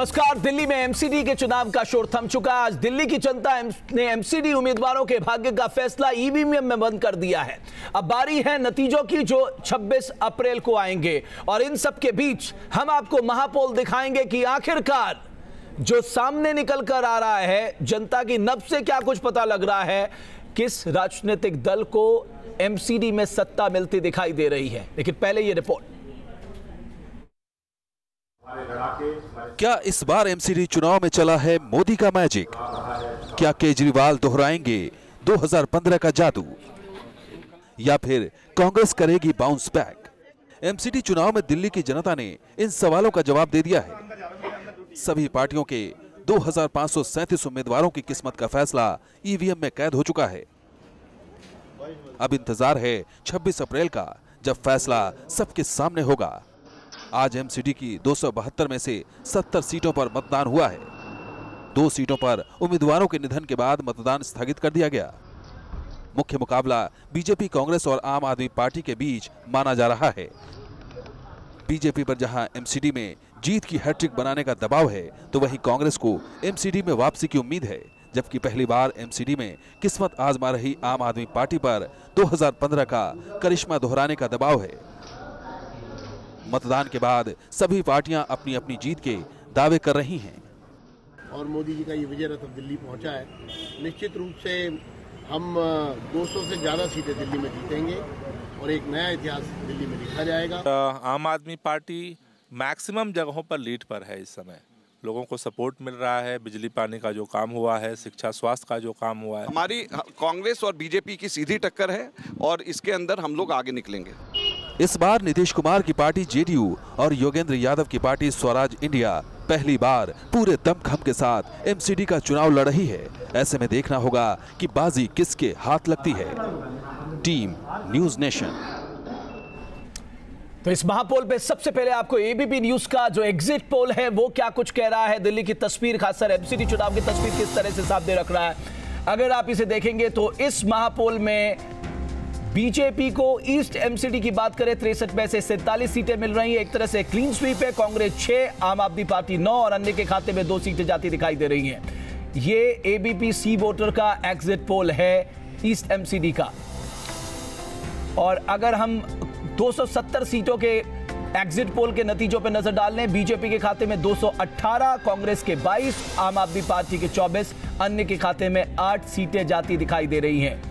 नमस्कार। दिल्ली में एमसीडी के चुनाव का शोर थम चुका। आज दिल्ली की जनता ने एमसीडी उम्मीदवारों के भाग्य का फैसला ईवीएम में बंद कर दिया है। अब बारी है नतीजों की जो 26 अप्रैल को आएंगे और इन सब के बीच हम आपको महापोल दिखाएंगे कि आखिरकार जो सामने निकल कर आ रहा है, जनता की नब्ज से क्या कुछ पता लग रहा है, किस राजनीतिक दल को एमसीडी में सत्ता मिलती दिखाई दे रही है। लेकिन पहले ये रिपोर्ट। क्या इस बार एमसीडी चुनाव में चला है मोदी का मैजिक? क्या केजरीवाल दोहराएंगे 2015 का जादू या फिर कांग्रेस करेगी बाउंस बैक? एमसीडी चुनाव में दिल्ली की जनता ने इन सवालों का जवाब दे दिया है। सभी पार्टियों के 2537 उम्मीदवारों की किस्मत का फैसला ईवीएम में कैद हो चुका है। अब इंतजार है 26 अप्रैल का, जब फैसला सबके सामने होगा। आज एमसीडी की 272 में से 70 सीटों पर मतदान हुआ है। 2 सीटों पर उम्मीदवारों के निधन के बाद मतदान स्थगित कर दिया गया। मुख्य मुकाबला बीजेपी, कांग्रेस और आम आदमी पार्टी के बीच माना जा रहा है। बीजेपी पर जहां एमसीडी में जीत की हैट्रिक बनाने का दबाव है, तो वहीं कांग्रेस को एमसीडी में वापसी की उम्मीद है। जबकि पहली बार एमसीडी में किस्मत आजमा रही आम आदमी पार्टी पर 2015 का करिश्मा दोहराने का दबाव है। मतदान के बाद सभी पार्टियां अपनी अपनी जीत के दावे कर रही हैं। और मोदी जी का ये विजय रथ दिल्ली पहुंचा है। निश्चित रूप से हम 200 से ज्यादा सीटें दिल्ली में जीतेंगे और एक नया इतिहास दिल्ली में लिखा जाएगा। आम आदमी पार्टी मैक्सिमम जगहों पर लीड पर है। इस समय लोगों को सपोर्ट मिल रहा है। बिजली पानी का जो काम हुआ है, शिक्षा स्वास्थ्य का जो काम हुआ है। हमारी कांग्रेस और बीजेपी की सीधी टक्कर है और इसके अंदर हम लोग आगे निकलेंगे। इस बार नीतीश कुमार की पार्टी जेडीयू और योगेंद्र यादव की पार्टी स्वराज इंडिया पहली बार पूरे दमखम के साथ एमसीडी का चुनाव लड़ रही है। ऐसे में देखना होगा कि बाजी किसके हाथ लगती है। Team news nation. तो इस महापोल पे सबसे पहले आपको एबीपी न्यूज का जो एग्जिट पोल है वो क्या कुछ कह रहा है। दिल्ली की तस्वीर, खासकर एमसीडी चुनाव की तस्वीर किस तरह से सामने रख रहा है। अगर आप इसे देखेंगे तो इस महापोल में बीजेपी को ईस्ट एमसीडी की बात करें 63 में से 47 सीटें मिल रही हैं। एक तरह से क्लीन स्वीप है। कांग्रेस 6, आम आदमी पार्टी 9 और अन्य के खाते में 2 सीटें जाती दिखाई दे रही हैं। ये एबीपी सी वोटर का एग्जिट पोल है ईस्ट एमसीडी का। और अगर हम 270 सीटों के एग्जिट पोल के नतीजों पर नजर डाल लें, बीजेपी के खाते में 218, कांग्रेस के 22, आम आदमी पार्टी के 24, अन्य के खाते में 8 सीटें जाती दिखाई दे रही हैं।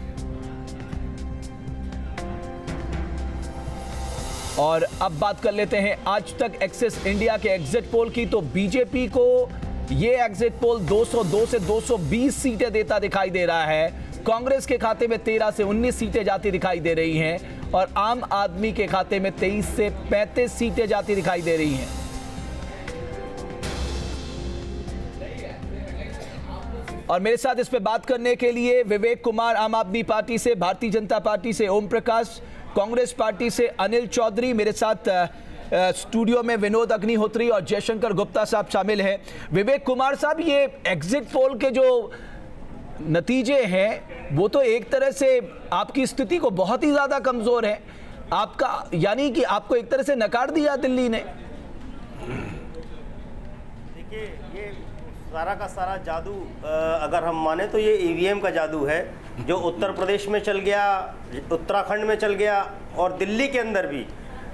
और अब बात कर लेते हैं आज तक एक्सिस इंडिया के एग्जिट पोल की। तो बीजेपी को ये एग्जिट पोल 202 से 220 सीटें देता दिखाई दे रहा है। कांग्रेस के खाते में 13 से 19 सीटें जाती दिखाई दे रही हैं और आम आदमी के खाते में 23 से 35 सीटें जाती दिखाई दे रही हैं। और मेरे साथ इस पे बात करने के लिए विवेक कुमार आम आदमी पार्टी से, भारतीय जनता पार्टी से ओम प्रकाश, कांग्रेस पार्टी से अनिल चौधरी, मेरे साथ स्टूडियो में विनोद अग्निहोत्री और जयशंकर गुप्ता साहब शामिल हैं। विवेक कुमार साहब, ये एग्जिट पोल के जो नतीजे हैं वो तो एक तरह से आपकी स्थिति को बहुत ही ज्यादा कमजोर है। आपका यानी कि आपको एक तरह से नकार दिया दिल्ली ने। देखिए, ये सारा का सारा जादू अगर हम माने तो ये ईवीएम का जादू है, जो उत्तर प्रदेश में चल गया, उत्तराखंड में चल गया और दिल्ली के अंदर भी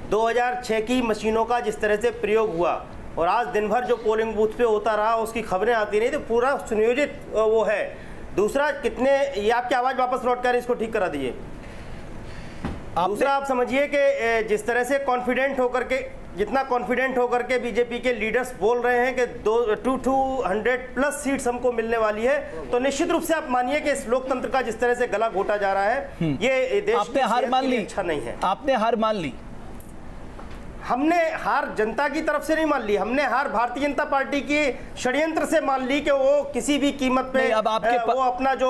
2006 की मशीनों का जिस तरह से प्रयोग हुआ और आज दिन भर जो पोलिंग बूथ पे होता रहा उसकी खबरें आती रही, तो पूरा सुनियोजित वो है। दूसरा, कितने ये आपकी आवाज़ वापस लौट कर इसको ठीक करा दीजिए। दूसरा, आप समझिए कि जिस तरह से कॉन्फिडेंट होकर के, जितना कॉन्फिडेंट होकर के बीजेपी के लीडर्स बोल रहे हैं कि 200+ सीट्स हमको मिलने वाली है, तो निश्चित रूप से आप मानिए कि इस लोकतंत्र का जिस तरह से गला घोटा जा रहा है, ये देश आपने हार मान ली। अच्छा नहीं है। आपने हार मान ली। हमने हार जनता की तरफ से नहीं मान ली, हमने हार भारतीय जनता पार्टी के षड्यंत्र से मान ली कि वो किसी भी कीमत पे अब आपके वो अपना जो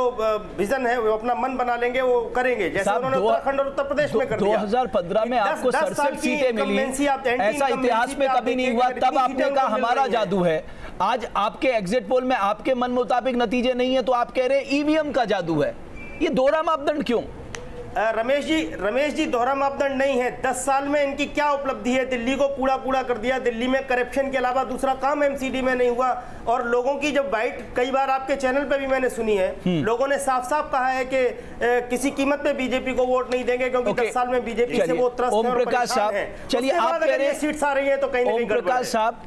विजन है वो अपना मन बना लेंगे, वो करेंगे, जैसे उन्होंने उत्तराखंड और उत्तर प्रदेश में कर दिया। 2015 में आपको 67 सीटें मिली, ऐसा इतिहास में कभी नहीं हुआ। तब आपने कहा हमारा जादू है। आज आपके एग्जिट पोल में आपके मन मुताबिक नतीजे नहीं है तो आप कह रहे हैं ईवीएम का जादू है। ये दोहरा मापदंड क्यों? रमेश जी दोहरा मापदंड नहीं है। 10 साल में इनकी क्या उपलब्धि है? दिल्ली को कूड़ा कर दिया। दिल्ली में करप्शन के अलावा दूसरा काम एमसीडी में नहीं हुआ। और लोगों की जब बाइट कई बार आपके चैनल पे भी मैंने सुनी है, लोगों ने साफ साफ कहा है कि किसी कीमत पे बीजेपी को वोट नहीं देंगे, क्योंकि 10 साल में बीजेपी से वो त्रस्त ओम प्रकाश साहब, चलिए आप कह रहे हैं सीट्स आ रही है तो कहीं ना कहीं गड़बड़ है। साहब,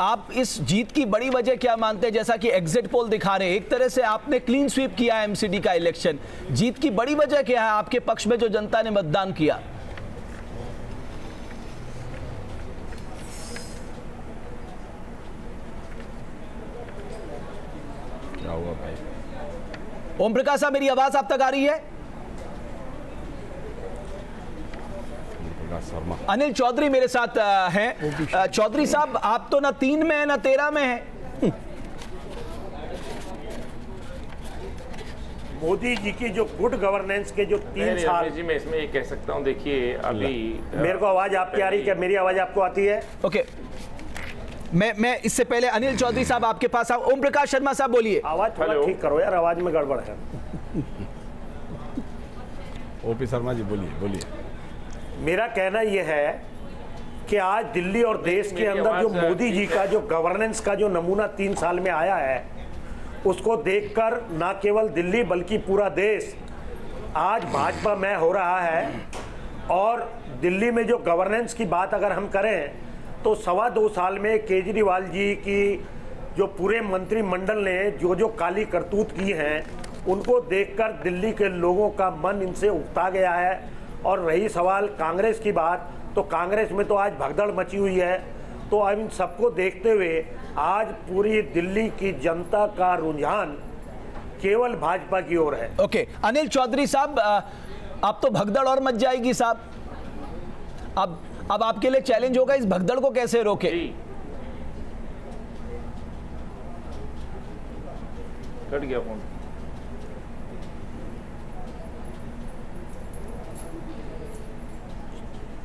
आप इस जीत की बड़ी वजह क्या मानते हैं? जैसा कि एग्जिट पोल दिखा रहे हैं, एक तरह से आपने क्लीन स्वीप किया एमसीडी का इलेक्शन। जीत की बड़ी वजह क्या है आपके पक्ष में जो जनता ने मतदान किया? क्या हुआ भाई? ओम प्रकाश साहब, मेरी आवाज आप तक आ रही है? अनिल चौधरी मेरे साथ हैं। चौधरी साहब, आप तो ना 3 में है ना 13 में है। मोदी जी की जो गुड गवर्नेंस के जो 3 साल जी, मैं इसमें ये कह सकता हूं, देखिए अभी मेरे को आवाज आपकी आ रही है क्या? मेरी आवाज आपको आती है? ओके, मैं इससे पहले अनिल चौधरी साहब आपके पास आओ। ओम प्रकाश शर्मा साहब बोलिए। आवाज थोड़ा ठीक करो यार, आवाज में गड़बड़ है। ओपी शर्मा जी बोलिए। मेरा कहना यह है कि आज दिल्ली और देश के अंदर जो मोदी जी का जो गवर्नेंस का जो नमूना 3 साल में आया है, उसको देखकर ना केवल दिल्ली बल्कि पूरा देश आज भाजपा में हो रहा है। और दिल्ली में जो गवर्नेंस की बात अगर हम करें तो 2.25 साल में केजरीवाल जी की जो पूरे मंत्रिमंडल ने जो काली करतूत की हैं, उनको देखकर दिल्ली के लोगों का मन इनसे उकता गया है। और रही सवाल कांग्रेस की बात, तो कांग्रेस में तो आज भगदड़ मची हुई है। तो अब इन सबको देखते हुए आज पूरी दिल्ली की जनता का रुझान केवल भाजपा की ओर है। ओके, अनिल चौधरी साहब, अब तो भगदड़ और मच जाएगी साहब। अब आपके लिए चैलेंज होगा इस भगदड़ को कैसे रोके। कट गया फोन।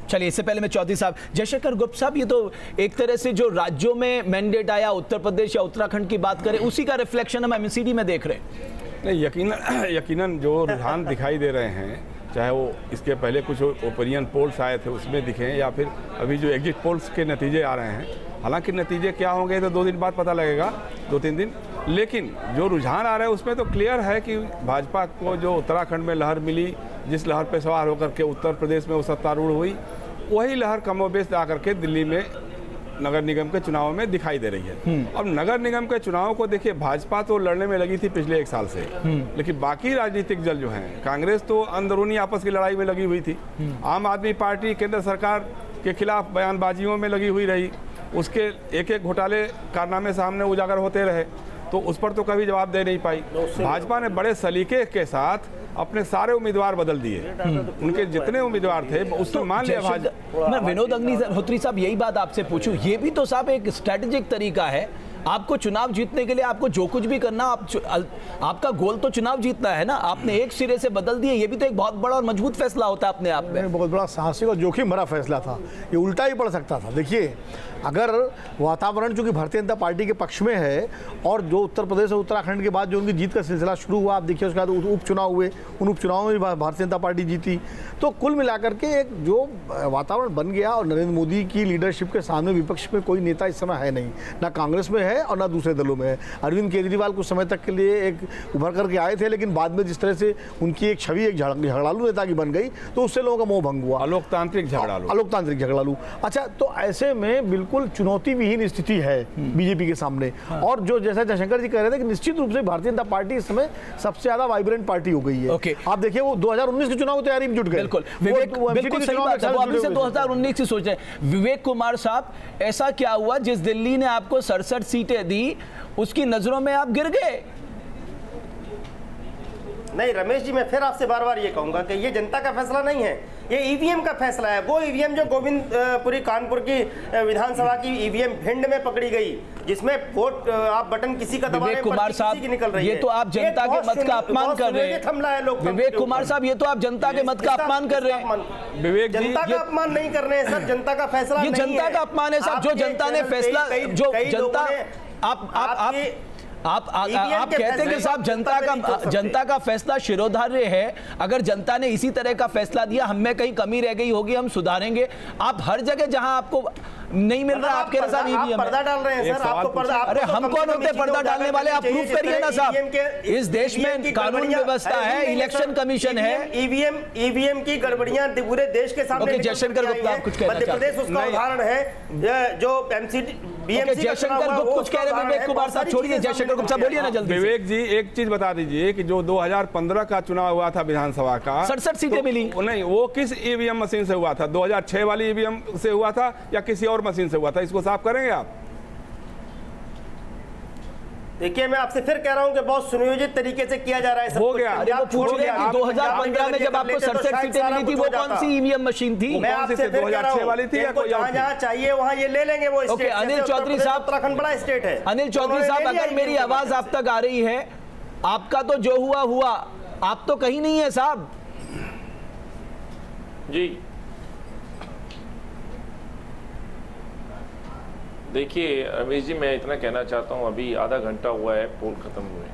चलिए, इससे पहले मैं चौधरी साहब, जयशंकर गुप्ता साहब, ये तो एक तरह से जो राज्यों में मैंडेट आया, उत्तर प्रदेश या उत्तराखंड की बात करें, उसी का रिफ्लेक्शन हम एमसीडी में देख रहे हैं। नहीं, यकीनन जो रुझान दिखाई दे रहे हैं, चाहे वो इसके पहले कुछ ओपिनियन पोल्स आए थे उसमें दिखे, या फिर अभी जो एग्जिट पोल्स के नतीजे आ रहे हैं, हालांकि नतीजे क्या होंगे तो 2 दिन बाद पता लगेगा, 2-3 दिन। लेकिन जो रुझान आ रहा है उसमें तो क्लियर है कि भाजपा को जो उत्तराखंड में लहर मिली, जिस लहर पे सवार होकर के उत्तर प्रदेश में वो सत्तारूढ़ हुई, वही लहर कमोबेश आकर के दिल्ली में नगर निगम के चुनाव में दिखाई दे रही है। अब नगर निगम के चुनाव को देखिए, भाजपा तो लड़ने में लगी थी पिछले 1 साल से, लेकिन बाकी राजनीतिक दल जो हैं, कांग्रेस तो अंदरूनी आपस की लड़ाई में लगी हुई थी। आम आदमी पार्टी केंद्र सरकार के खिलाफ बयानबाजियों में लगी हुई रही, उसके एक घोटाले कारनामे सामने उजागर होते रहे, तो उस पर तो कभी जवाब दे नहीं पाई। भाजपा ने बड़े सलीके के साथ अपने सारे उम्मीदवार बदल दिए, उनके जितने उम्मीदवार थे उसको मान लिया भाजपा। मैं विनोद अग्निहोत्री साहब यही बात आपसे पूछूं, ये भी तो साहब एक स्ट्रेटेजिक तरीका है आपको चुनाव जीतने के लिए। आपको जो कुछ भी करना, आपका गोल तो चुनाव जीतना है ना। आपने एक सिरे से बदल दिए, ये भी तो एक बहुत बड़ा और मजबूत फैसला होता है अपने आप में। बहुत बड़ा साहसिक और जोखिम भरा फैसला था, ये उल्टा ही पड़ सकता था। देखिए, अगर वातावरण चूंकि भारतीय जनता पार्टी के पक्ष में है, और जो उत्तर प्रदेश और उत्तराखंड के बाद जो उनकी जीत का सिलसिला शुरू हुआ, आप देखिए उसके बाद उपचुनाव हुए, उन उपचुनावों में भी भारतीय जनता पार्टी जीती, तो कुल मिलाकर के एक जो वातावरण बन गया। और नरेंद्र मोदी की लीडरशिप के सामने विपक्ष में कोई नेता इस समय है नहीं, ना कांग्रेस में है और ना दूसरे दलों में है। अरविंद केजरीवाल कुछ समय तक के लिए एक उभर करके आए थे, लेकिन बाद में जिस तरह से उनकी एक छवि एक झगड़ालू नेता की बन गई, तो उससे लोगों का मोह भंग हुआ। अलोकतांत्रिक झगड़ालू। अच्छा, तो ऐसे में बिल्कुल चुनौती विहीन स्थिति है बीजेपी के सामने। और जो जैसा जयशंकर जी कह रहे थे कि निश्चित रूप से भारतीय जनता पार्टी इस समय सबसे ज्यादा वाइब्रेंट पार्टी हो गई है। आप देखिए, वो 2019 के चुनाव की तैयारी में जुट गए। बिल्कुल सही बात है, वो अभी से 2019 की सोच रहे हैं। विवेक कुमार साहब, ऐसा क्या हुआ जिस दिल्ली ने आपको 67 सीटें दी, उसकी नजरों में आप गिर गए? नहीं रमेश जी, मैं फिर आपसे बार बार ये कहूंगा कि ये जनता का फैसला नहीं है, ये ईवीएम का फैसला है। वो ईवीएम जो गोविंदपुरी कानपुर की विधानसभा की ईवीएम भिंड में पकड़ी गई, जिसमें वोट आप बटन किसी का दबाने पर कुमार साहब, निकल रही ये तो आप जनता के मत का अपमान कर रहे हैं। विवेक कुमार साहब, ये तो आप जनता के मत का अपमान कर रहे हैं। विवेक, जनता का अपमान नहीं कर रहे हैं सर, जनता का फैसला नहीं है। ये जनता का अपमान है साहब, जो जनता ने फैसला, जो जनता आप कहते हैं कि साहब जनता का फैसला शिरोधार्य है। अगर जनता ने इसी तरह का फैसला दिया, हम में कहीं कमी रह गई होगी, हम सुधारेंगे। आप हर जगह जहां आपको नहीं मिल रहा, आपके साथ ईवीएम पर्दा डाल रहे हैं सर, आप तो पर्दा। अरे हम कौन होते पर्दा डालने वाले? आप प्रूफ करिए ना साहब। इस देश में कानून व्यवस्था है, इलेक्शन कमीशन है। ईवीएम की गड़बड़ियां पूरे देश के सामने। जयशंकर गुप्ता कुछ कहना मध्य प्रदेश उसका उदाहरण है, जो एमसीडी जयशंकर गुप्ता कुछ कह रहे हैं। विवेक कुमार साहब छोड़िए, जयशंकर गुप्ता बोलिए ना जल्दी। विवेक जी एक चीज बता दीजिए कि जो 2015 का चुनाव हुआ था विधानसभा का, 67 सीटें मिली। नहीं, वो किस ईवीएम मशीन से हुआ था? 2006 वाली ईवीएम से हुआ था या किसी और मशीन से हुआ था? इसको साफ करेंगे आप? देखिए, मैं आपसे फिर कह रहा हूं कि बहुत सुनियोजित तरीके से किया जा रहा है। हो गया। आप पूछ रहे हैं कि 2015 में जब आपको 67 सीटें मिली थी, वो कौन सी ईवीएम मशीन थी? मैं आपसे फिर कह रहा हूं, वाली थी या कोई और? जहां चाहिए वहां ये ले लेंगे वो स्टेट। अनिल चौधरी साहब, उत्तराखंड बड़ा स्टेट है। अनिल चौधरी साहब, अगर मेरी आवाज आप तक आ रही है, आपका तो जो हुआ हुआ, आप तो कहीं नहीं है साहब जी। देखिए रमेश जी, मैं इतना कहना चाहता हूं, अभी आधा घंटा हुआ है पोल खत्म हुए,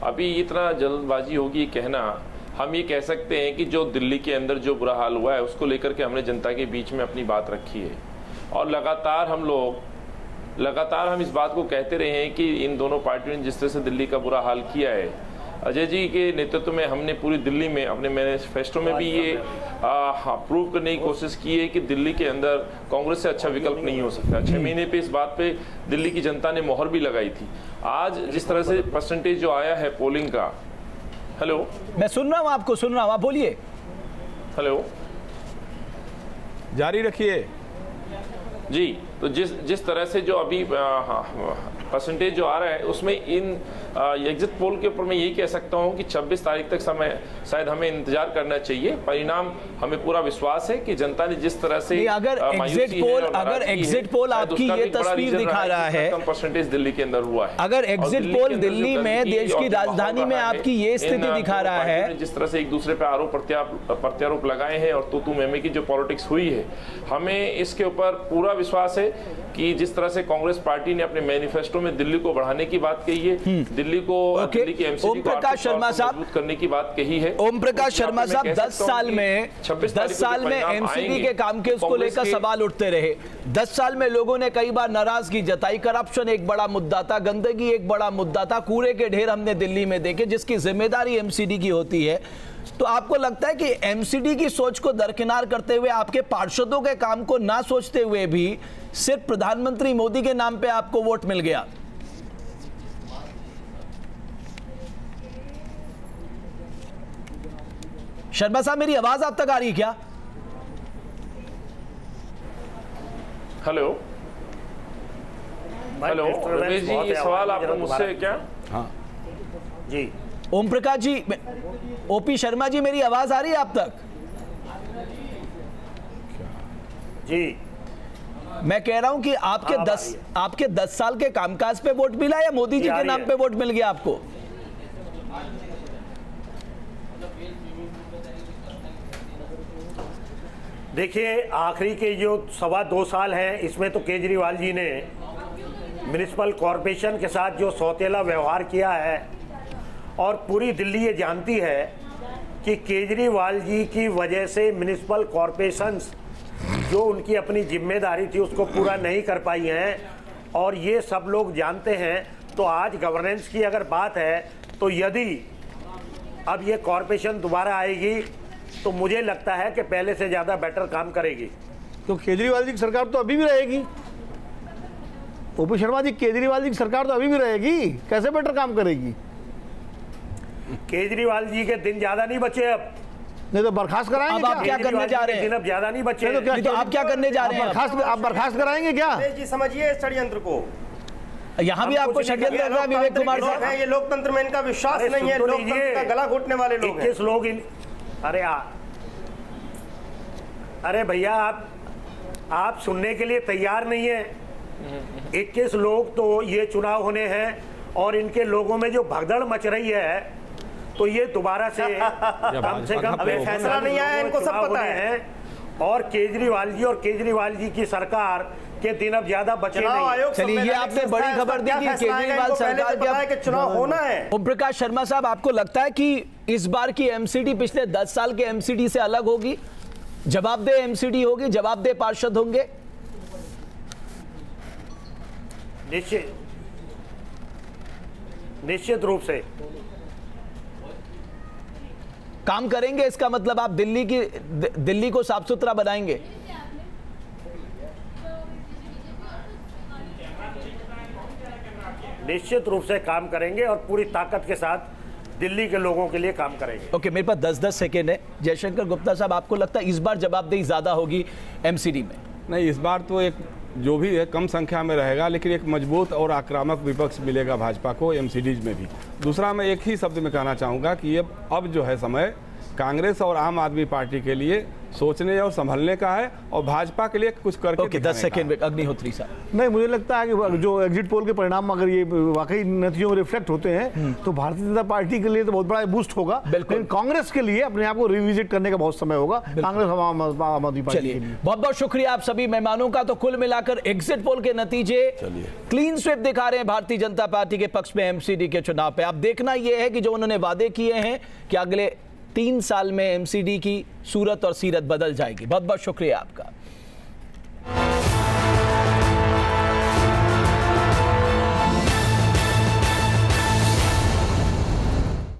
अभी इतना जल्दबाजी होगी कहना। हम ये कह सकते हैं कि जो दिल्ली के अंदर जो बुरा हाल हुआ है उसको लेकर के हमने जनता के बीच में अपनी बात रखी है, और लगातार हम इस बात को कहते रहे हैं कि इन दोनों पार्टियों ने जिस तरह से दिल्ली का बुरा हाल किया है, अजय जी के नेतृत्व में हमने पूरी दिल्ली में अपने मैनिफेस्टो में भी ये प्रूव करने की कोशिश की है कि दिल्ली के अंदर कांग्रेस से अच्छा विकल्प नहीं हो सकता। 6 महीने पे इस बात पे दिल्ली की जनता ने मोहर भी लगाई थी। आज जिस तरह से परसेंटेज जो आया है पोलिंग का। हेलो, मैं सुन रहा हूँ, आपको सुन रहा हूँ, आप बोलिए। हेलो, जारी रखिए जी। तो जिस तरह से जो अभी परसेंटेज जो आ रहा है उसमें इन एग्जिट पोल के ऊपर मैं यही कह सकता हूं कि 26 तारीख तक समय शायद हमें इंतजार करना चाहिए। परिणाम हमें पूरा विश्वास है कि जनता ने जिस तरह से अगर एग्जिट पोल आपकी ये तस्वीर दिखा रहा है, कम परसेंटेज दिल्ली के अंदर हुआ है। अगर एग्जिट पोल दिल्ली में देश की राजधानी में आपकी ये स्थिति दिखा रहा है, जिस तरह से एक दूसरे पे आरोप प्रत्यारोप लगाए हैं और तू मेमे की जो पॉलिटिक्स हुई है, हमें इसके ऊपर पूरा विश्वास है कि जिस तरह से कांग्रेस पार्टी ने अपने मैनिफेस्टो में दिल्ली को बढ़ाने की बात कही है, दिल्ली की एमसीडी ओम प्रकाश शर्मा साहब करने की बात कही है। ओम प्रकाश शर्मा साहब 10 साल में एमसीडी के काम के उसको लेकर सवाल उठते रहे। 10 साल में लोगों ने कई बार नाराजगी जताई। करप्शन एक बड़ा मुद्दा था, गंदगी एक बड़ा मुद्दा था, कूड़े के ढेर हमने दिल्ली में देखे, जिसकी जिम्मेदारी एमसीडी की होती है। तो आपको लगता है कि एमसीडी की सोच को दरकिनार करते हुए, आपके पार्षदों के काम को ना सोचते हुए भी सिर्फ प्रधानमंत्री मोदी के नाम पे आपको वोट मिल गया? शर्मा साहब, मेरी आवाज आप तक आ रही है क्या? हेलो रमेश जी, ये सवाल आपको मुझसे क्या? हाँ जी। ओम प्रकाश जी, ओपी शर्मा जी, मेरी आवाज आ रही है आप तक? जी। मैं कह रहा हूं कि आपके 10 साल के कामकाज पे वोट मिला या मोदी जी के नाम पे वोट मिल गया आपको? देखिए, आखिरी के जो 2.25 साल हैं, इसमें तो केजरीवाल जी ने म्युनिसिपल कॉरपोरेशन के साथ जो सौतेला व्यवहार किया है, और पूरी दिल्ली ये जानती है कि केजरीवाल जी की वजह से म्युनिसिपल कॉरपोरेशंस जो उनकी अपनी जिम्मेदारी थी उसको पूरा नहीं कर पाई हैं, और ये सब लोग जानते हैं। तो आज गवर्नेंस की अगर बात है, तो यदि अब ये कॉरपोरेशन दोबारा आएगी तो मुझे लगता है कि पहले से ज़्यादा बेटर काम करेगी। तो केजरीवाल जी की सरकार तो अभी भी रहेगी। ओपी शर्मा जी, केजरीवाल जी की सरकार तो अभी भी रहेगी, कैसे बेटर काम करेगी? केजरीवाल जी के दिन ज्यादा नहीं बचे अब। नहीं तो बर्खास्त कराएंगे? अब आप क्या करने जा रहे हैं? दिन अब ज्यादा नहीं बचे। तो आप क्या करने जा रहे हैं? आप बर्खास्त कराएंगे क्या? जी, समझिए षड्यंत्र को। यहाँ भी आपको षड्यंत्र कर रहा है विवेक कुमार साहब। ये लोकतंत्र में इनका विश्वास नहीं है, लोकतंत्र का गला घोटने वाले लोग हैं। 21 लोग अरे भैया, आप सुनने के लिए तैयार नहीं है। 21 लोग तो ये चुनाव होने हैं, और इनके लोगों में जो भगदड़ मच रही है, तो ये दोबारा से कम से कम फैसला नहीं आया, इनको सब पता है। और केजरीवाल जी की सरकार के दिन अब ज्यादा बचे नहीं। आयोग चलिए, ये आपने बड़ी खबर दी कि केजरीवाल सरकार के चुनाव होना है। ओम प्रकाश शर्मा साहब, आपको लगता है कि इस बार की एमसीडी पिछले 10 साल के एमसीडी से अलग होगी? जवाबदेह एमसीडी होगी, जवाबदेह पार्षद होंगे? निश्चित रूप से काम करेंगे। इसका मतलब आप दिल्ली को साफ सुथरा बनाएंगे? निश्चित रूप से काम करेंगे और पूरी ताकत के साथ दिल्ली के लोगों के लिए काम करेंगे। ओके, मेरे पास 10-10 सेकेंड है। जयशंकर गुप्ता साहब, आपको लगता है इस बार जवाबदेही ज्यादा होगी एमसीडी में? नहीं, इस बार तो एक जो भी है कम संख्या में रहेगा, लेकिन एक मजबूत और आक्रामक विपक्ष मिलेगा भाजपा को एमसीडीज में भी। दूसरा, मैं एक ही शब्द में कहना चाहूँगा कि ये अब जो है समय कांग्रेस और आम आदमी पार्टी के लिए सोचने और संभलने का है और भाजपा के लिए कुछ करके ओके, 10 सेकेंड में अग्निहोत्री साहब। नहीं, मुझे लगता है कि जो एग्जिट पोल के परिणाम अगर ये वाकई नतीजों में रिफ्लेक्ट होते हैं तो भारतीय जनता पार्टी के लिए तो बहुत बड़ा बूस्ट होगा, लेकिन कांग्रेस के लिए अपने आप को रिविजिट करने का बहुत समय होगा, कांग्रेस आम आदमी पार्टी के लिए। बहुत बहुत शुक्रिया आप सभी मेहमानों का। तो कुल मिलाकर एग्जिट पोल के नतीजे क्लीन स्वीप दिखा रहे हैं भारतीय जनता पार्टी के पक्ष में एमसीडी के चुनाव पे। अब देखना यह है कि जो उन्होंने वादे किए हैं कि अगले 3 साल में एमसीडी की सूरत और सीरत बदल जाएगी। बहुत बहुत शुक्रिया आपका।